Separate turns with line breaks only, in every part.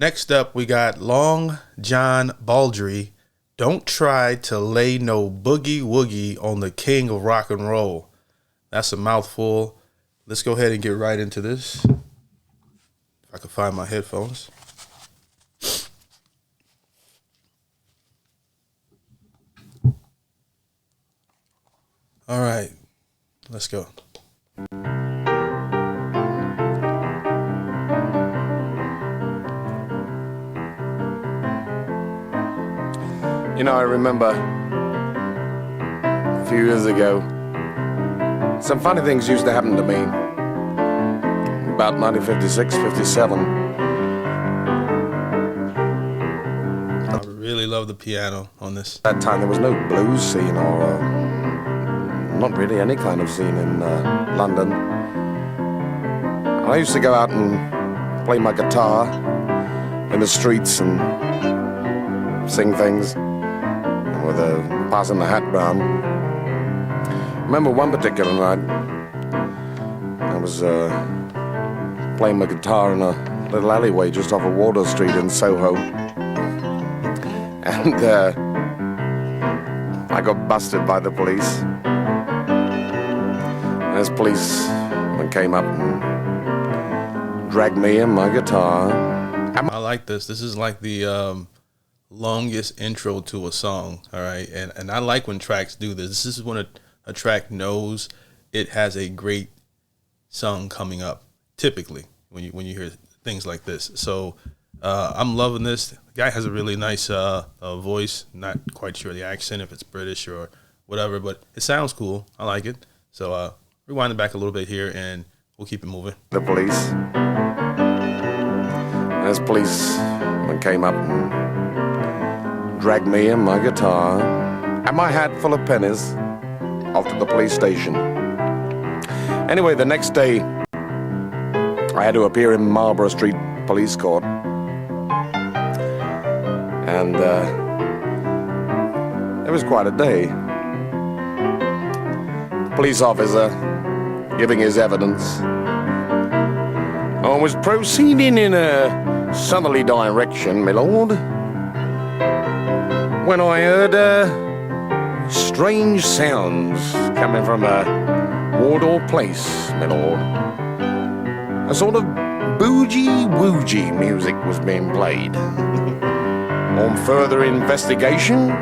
Next up, we got Long John Baldry. Don't try to lay no boogie woogie on the king of rock and roll. That's a mouthful. Let's go ahead and get right into this. If I can find my headphones. All right, let's go.
You know, I remember a few years ago, some funny things used to happen to me. About 1956, 57.
I really love the piano on this.
At that time, there was no blues scene or not really any kind of scene in London. I used to go out and play my guitar in the streets and sing things with passing the hat round. I remember one particular night, I was playing my guitar in a little alleyway just off of Wardour Street in Soho, and I got busted by the police. As policemen came up and dragged me and my guitar.
I like this. This is like the longest intro to a song, all right? And I like when tracks do this. This is when a track knows it has a great song coming up, typically, when you hear things like this. So I'm loving this. The guy has a really nice voice. Not quite sure the accent, if it's British or whatever, but it sounds cool. I like it. So rewind it back a little bit here, and we'll keep it moving.
The police. As policemen came up and dragged me and my guitar and my hat full of pennies off to the police station. Anyway, the next day, I had to appear in Marlborough Street Police Court. And it was quite a day. The police officer giving his evidence. I was proceeding in a southerly direction, my lord, when I heard strange sounds coming from Wardour Place, my lord. A sort of boogie-woogie music was being played. On further investigation,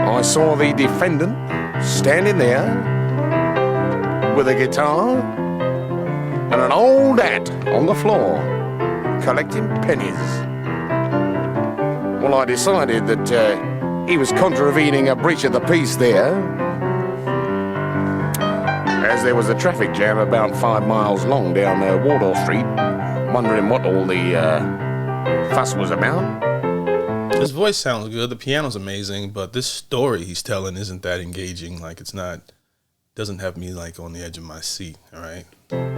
I saw the defendant standing there with a guitar and an old hat on the floor, collecting pennies. Well, I decided that he was contravening a breach of the peace there, as there was a traffic jam about 5 miles long down Wardour Street, wondering what all the fuss was about.
His voice sounds good. The piano's amazing, but this story he's telling isn't that engaging. Like, doesn't have me like on the edge of my seat, all right?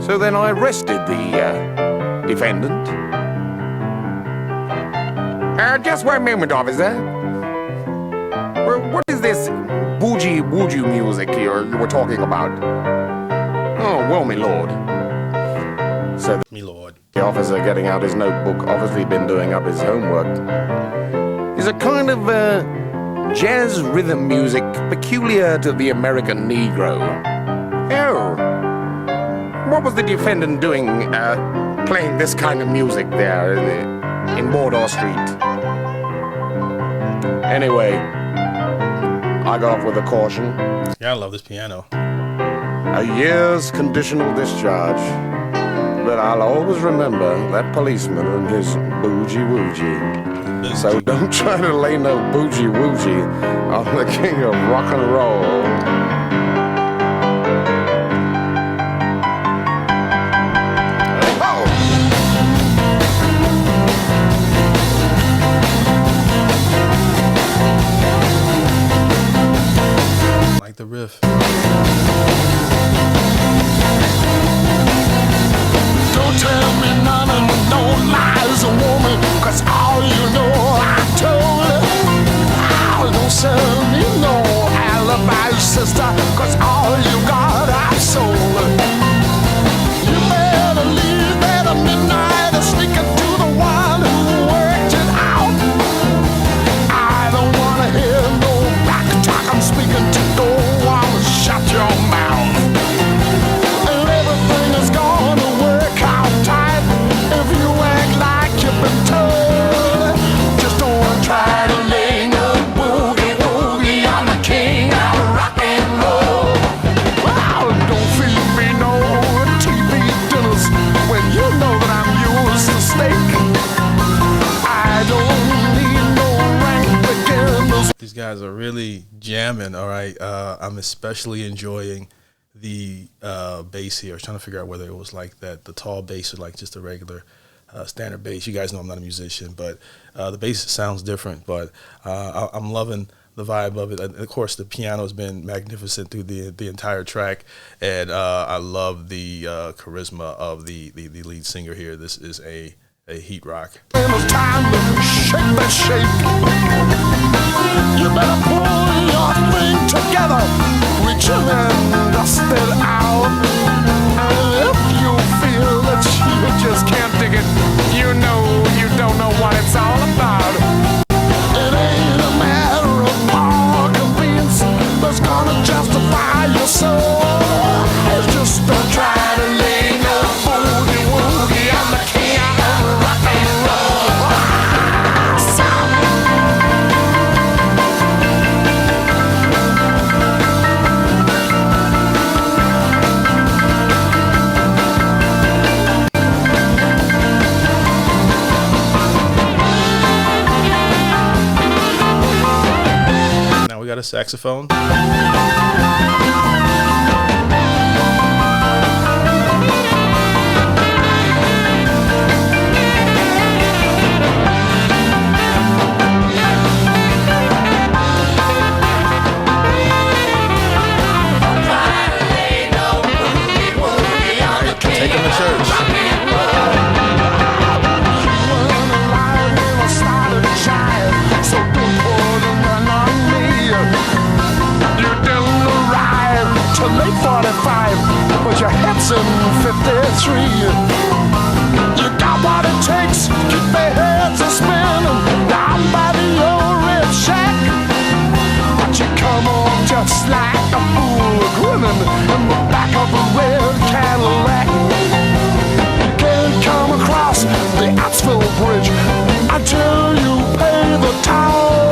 So then I arrested the defendant. Just one moment, officer. What is this boogie-woogie music you were talking about? Oh, well, my lord. So
me lord.
The officer, getting out his notebook, obviously been doing up his homework, is a kind of jazz rhythm music peculiar to the American Negro. Oh, what was the defendant doing playing this kind of music there in Wardour Street? Anyway, I got off with a caution.
Yeah, I love this piano.
A year's conditional discharge. But I'll always remember that policeman and his boogie-woogie. So don't try to lay no boogie-woogie on the king of rock and roll.
Like the riff.
Don't tell me none of no lies, woman, 'cause all you know I told. I don't sell me no alibi, sister.
guys are really jamming. All right. I'm especially enjoying the bass here. I was trying to figure out whether it was like that, the tall bass or like just a regular standard bass. You guys know I'm not a musician, but the bass sounds different. But I'm loving the vibe of it. And of course, the piano's been magnificent through the entire track, and I love the charisma of the lead singer here. This is a heat rock.
It was time to shake that shake. You better pull your thing together, reach in and dust it out. And if you feel that you just can't dig it, you know you don't know what it's all about. It ain't a matter of moral convenience that's gonna justify your soul. It's just don't try to lay no boogie woogie. I'm the king of rock and roll.
Now we got a saxophone. Take him to church.
Late 45, but your head's in 53. You got what it takes, keep their heads a spinning down by the old red shack. But you come on just like a fool, grinning in the back of a red Cadillac. You can't come across the Oxford Bridge until you pay the toll.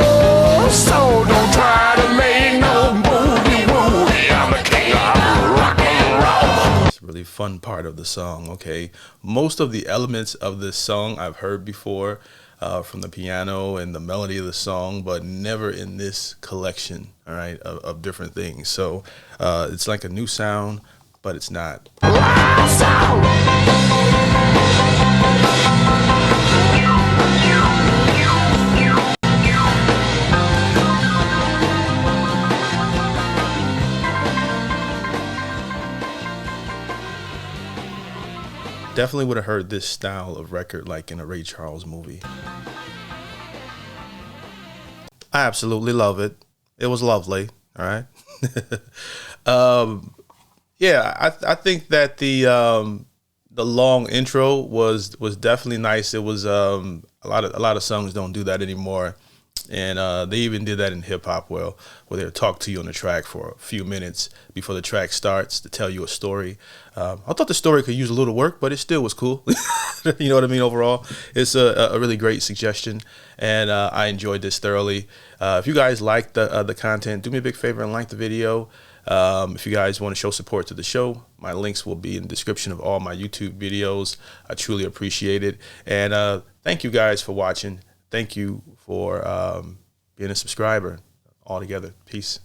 So don't try to lay no boogie woogie. I'm the king of rock and roll.
It's a really fun part of the song. Okay, most of the elements of this song I've heard before, from the piano and the melody of the song, but never in this collection. All right, of different things. So it's like a new sound, but it's not. Definitely would have heard this style of record like in a Ray Charles movie. I absolutely love it. It was lovely. All right. Yeah, I think that the long intro was definitely nice. It was a lot of songs don't do that anymore. And they even did that in hip hop, where they'll talk to you on the track for a few minutes before the track starts to tell you a story. I thought the story could use a little work, but it still was cool. You know what I mean? Overall, it's a really great suggestion, and I enjoyed this thoroughly. If you guys like the content, do me a big favor and like the video. If you guys want to show support to the show, my links will be in the description of all my YouTube videos. I truly appreciate it, and thank you guys for watching. Thank you for being a subscriber. All together. Peace.